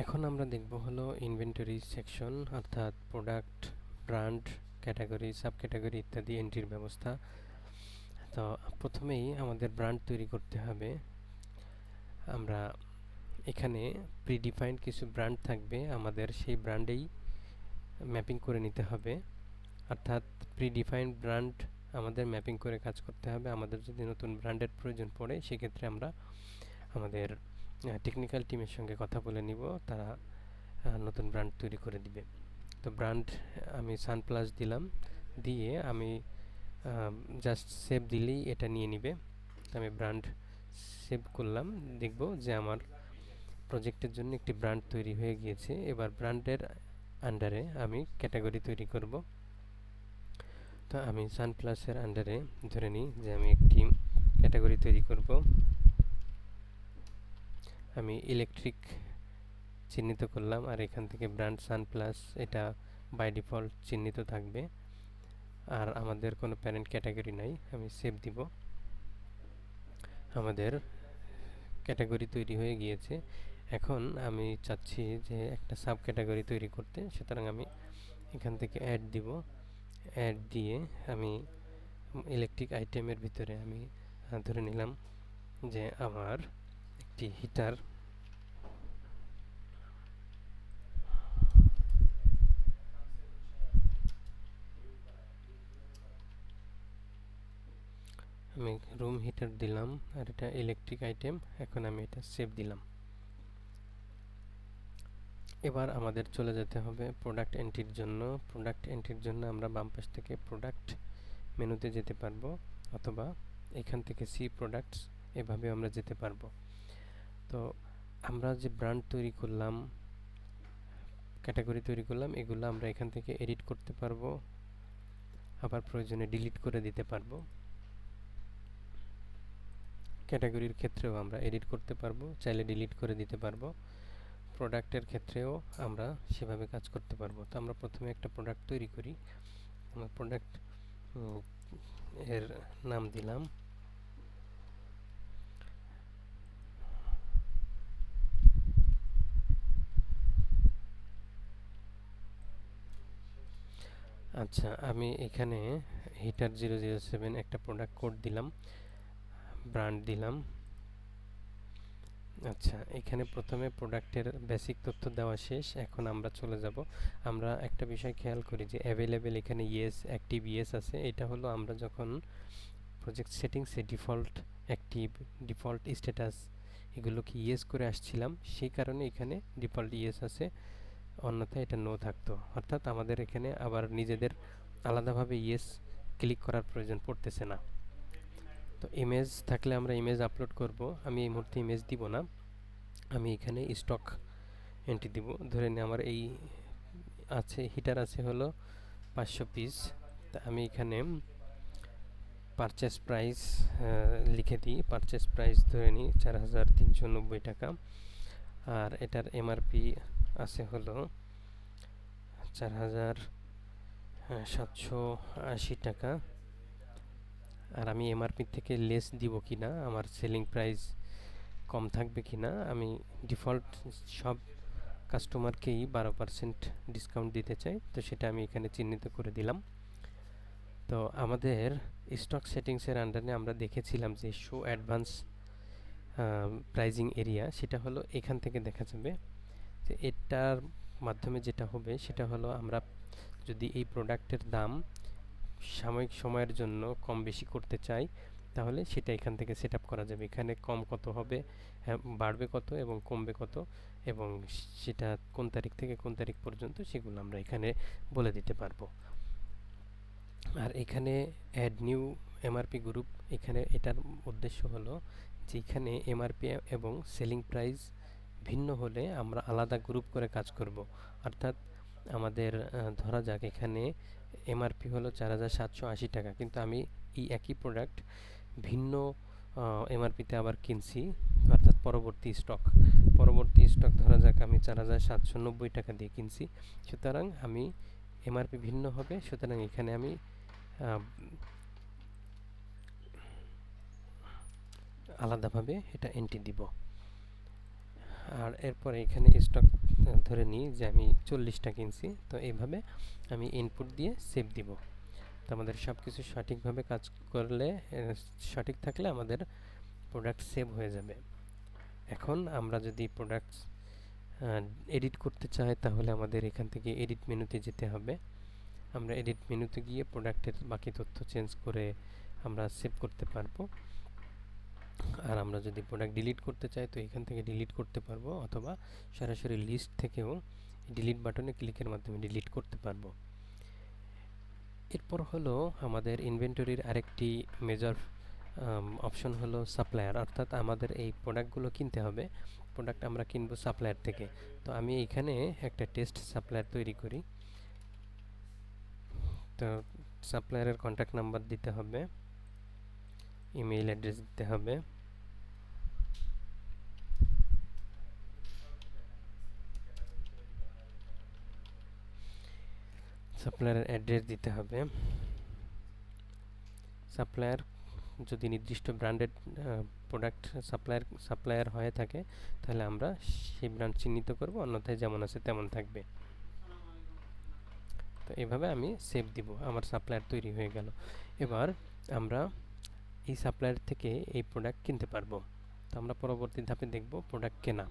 এখন আমরা দেখব হলো ইনভেন্টরি সেকশন, অর্থাৎ product, brand, category, sub category ইত্যাদি এন্ট্রির ব্যবস্থা। তো প্রথমেই আমাদের ব্র্যান্ড তৈরি করতে হবে। আমরা এখানে প্রিডিফাইন্ড কিছু ব্র্যান্ড থাকবে, আমাদের সেই ব্র্যান্ডেই ম্যাপিং করে নিতে হবে। অর্থাৎ প্রিডিফাইন্ড ব্র্যান্ড আমাদের ম্যাপিং করে কাজ করতে হবে। আমাদের যদি নতুন ব্র্যান্ডের প্রয়োজন পড়ে, সেক্ষেত্রে আমরা আমাদের টেকনিক্যাল টিমের সঙ্গে কথা বলে নিব, তারা নতুন ব্র্যান্ড তৈরি করে দিবে। তো ব্র্যান্ড আমি সানপ্লাস দিলাম, দিয়ে আমি জাস্ট সেভ দিলেই এটা নিয়ে নিবে। তো আমি ব্র্যান্ড সেভ করলাম, দেখব যে আমার প্রজেক্টের জন্য একটি ব্র্যান্ড তৈরি হয়ে গিয়েছে। এবার ব্র্যান্ডের আন্ডারে আমি ক্যাটাগরি তৈরি করব। তো আমি সানপ্লাসের আন্ডারে ধরে নিই যে আমি একটি ক্যাটাগরি তৈরি করব। আমি ইলেকট্রিক চিহ্নিত করলাম, আর এখান থেকে ব্র্যান্ড সানপ্লাস এটা বাই ডিফল্ট চিহ্নিত থাকবে, আর আমাদের কোনো প্যারেন্ট ক্যাটাগরি নাই। আমি সেভ দিব। আমাদের ক্যাটাগরি তৈরি হয়ে গিয়েছে। এখন আমি চাচ্ছি যে একটা সাব ক্যাটাগরি তৈরি করতে, সুতরাং আমি এখান থেকে অ্যাড দিব। অ্যাড দিয়ে আমি ইলেকট্রিক আইটেমের ভিতরে আমি ধরে নিলাম যে আমার একটি হিটার, আমি রুম হিটার দিলাম, আর এটা ইলেকট্রিক আইটেম। এখন আমি এটা সেভ দিলাম। এবার আমাদের চলে যেতে হবে প্রোডাক্ট এন্ট্রির জন্য। প্রোডাক্ট এন্ট্রির জন্য আমরা বাম পাশ থেকে প্রোডাক্ট মেনুতে যেতে পারবো, অথবা এখান থেকে সি প্রোডাক্টস, এভাবে আমরা যেতে পারবো। তো আমরা যে ব্র্যান্ড তৈরি করলাম, ক্যাটাগরি তৈরি করলাম, এগুলো আমরা এখান থেকে এডিট করতে পারবো, আবার প্রয়োজনে ডিলিট করে দিতে পারবো। ক্যাটাগরির ক্ষেত্রেও আমরা এডিট করতে পারবো, চাইলে ডিলিট করে দিতে পারবো। প্রোডাক্টের ক্ষেত্রেও আমরা সেভাবে কাজ করতে পারবো। তো আমরা প্রথমে একটা প্রোডাক্ট তৈরি করি। আমরা প্রোডাক্ট এর নাম দিলাম আচ্ছা, আমি এখানে হিটার 007 একটা প্রোডাক্ট কোড দিলাম, ব্র্যান্ড দিলাম। আচ্ছা, এখানে প্রথমে প্রোডাক্টের বেসিক তথ্য দেওয়া শেষ। এখন আমরা চলে যাব, আমরা একটা বিষয় খেয়াল করি যে অ্যাভেলেবেল এখানে ইয়েস, অ্যাক্টিভ ইয়েস আছে। এটা হলো আমরা যখন প্রজেক্ট সেটিংসে ডিফল্ট অ্যাক্টিভ, ডিফল্ট স্ট্যাটাস এগুলোকে ইয়েস করে আসছিলাম, সেই কারণে এখানে ডিফল্ট ইয়েস আছে, অন্যথায় এটা নো থাকতো। অর্থাৎ আমাদের এখানে আবার নিজেদের আলাদাভাবে ইয়েস ক্লিক করার প্রয়োজন পড়তেছে না। তো ইমেজ থাকলে আমরা ইমেজ আপলোড করব। আমি এই মুহূর্তে ইমেজ দিব না, আমি এখানে স্টক এন্ট্রি দিব। ধরে নিই আমার এই আছে, হিটার আছে হলো 500 পিস। তা আমি এখানে পারচেস প্রাইস লিখে দিই। পারচেস প্রাইস ধরে নিই 4390 টাকা, আর এটার এমআরপি আছে হলো 4780 টাকা। আর আমি এমআরপি থেকে লেস দিব কিনা, আমার সেলিং প্রাইস কম থাকবে কিনা, আমি ডিফল্ট সব কাস্টমারকেই 12% ডিসকাউন্ট দিতে চাই, তো সেটা আমি এখানে চিহ্নিত করে দিলাম। তো আমাদের স্টক সেটিংসের আন্ডারে আমরা দেখেছিলাম যে শো অ্যাডভান্স প্রাইজিং এরিয়া, সেটা হলো এখান থেকে দেখা যাবে। যে এটার মাধ্যমে যেটা হবে সেটা হলো, আমরা যদি এই প্রোডাক্টের দাম সাময়িক সময়ের জন্য কম বেশি করতে চাই, তাহলে সেটা এখান থেকে সেট আপ করা যাবে। এখানে কম কত হবে, বাড়বে কত এবং কমবে কত, এবং সেটা কোন তারিখ থেকে কোন তারিখ পর্যন্ত, সেগুলো আমরা এখানে বলে দিতে পারবো। আর এখানে অ্যাড নিউ এমআরপি গ্রুপ, এখানে এটার উদ্দেশ্য হলো যে এখানে এমআরপি এবং সেলিং প্রাইস ভিন্ন হলে আমরা আলাদা গ্রুপ করে কাজ করব। অর্থাৎ আমাদের ধরা যাক এখানে এমআরপি হলো 4780 টাকা, কিন্তু আমি এই একই প্রোডাক্ট ভিন্ন এমআরপিতে আবার কিনছি, অর্থাৎ পরবর্তী স্টক ধরা যাক আমি 4790 টাকা দিয়ে কিনছি। সুতরাং আমি এমআরপি ভিন্ন হবে, সুতরাং এখানে আমি আলাদাভাবে এটা এন্ট্রি দিব। আর এরপরে এখানে স্টক ধরে নিই যে আমি 40টা কিনছি, তো এইভাবে আমি ইনপুট দিয়ে সেভ দিব। তো আমাদের সব কিছু সঠিকভাবে কাজ করলে, সঠিক থাকলে আমাদের প্রোডাক্ট সেভ হয়ে যাবে। এখন আমরা যদি প্রোডাক্ট এডিট করতে চাই, তাহলে আমাদের এখান থেকে এডিট মেনুতে যেতে হবে। আমরা এডিট মেনুতে গিয়ে প্রোডাক্টের বাকি তথ্য চেঞ্জ করে আমরা সেভ করতে পারবো। আর আমরা যদি প্রোডাক্ট ডিলিট করতে চাই, তো এখান থেকে ডিলিট করতে পারবো, অথবা সরাসরি লিস্ট থেকেও ডিলিট বাটনে ক্লিকের মাধ্যমে ডিলিট করতে পারবো। এরপর হলো আমাদের ইনভেন্টরির আরেকটি মেজর অপশন হলো সাপ্লায়ার, অর্থাৎ আমাদের এই প্রোডাক্টগুলো কিনতে হবে। প্রোডাক্ট আমরা কিনবো সাপ্লায়ার থেকে। তো আমি এখানে একটা টেস্ট সাপ্লায়ার তৈরি করি। তো সাপ্লায়ারের কন্ট্যাক্ট নাম্বার দিতে হবে, ইমেইল অ্যাড্রেস দিতে হবে, সাপ্লায়ারের অ্যাড্রেস দিতে হবে। সাপ্লায়ার যদি নির্দিষ্ট ব্র্যান্ডেড প্রোডাক্ট সাপ্লায়ার হয়ে থাকে, তাহলে আমরা সেই ব্র্যান্ড চিহ্নিত করব, অন্যথায় যেমন আছে তেমন থাকবে। তো এভাবে আমি সেভ দিব, আমার সাপ্লায়ার তৈরি হয়ে গেল। এবার আমরা এই সাপ্লায়ার থেকে এই প্রোডাক্ট কিনতে পারবো। তো আমরা পরবর্তী ধাপে দেখব প্রোডাক্ট কেনা।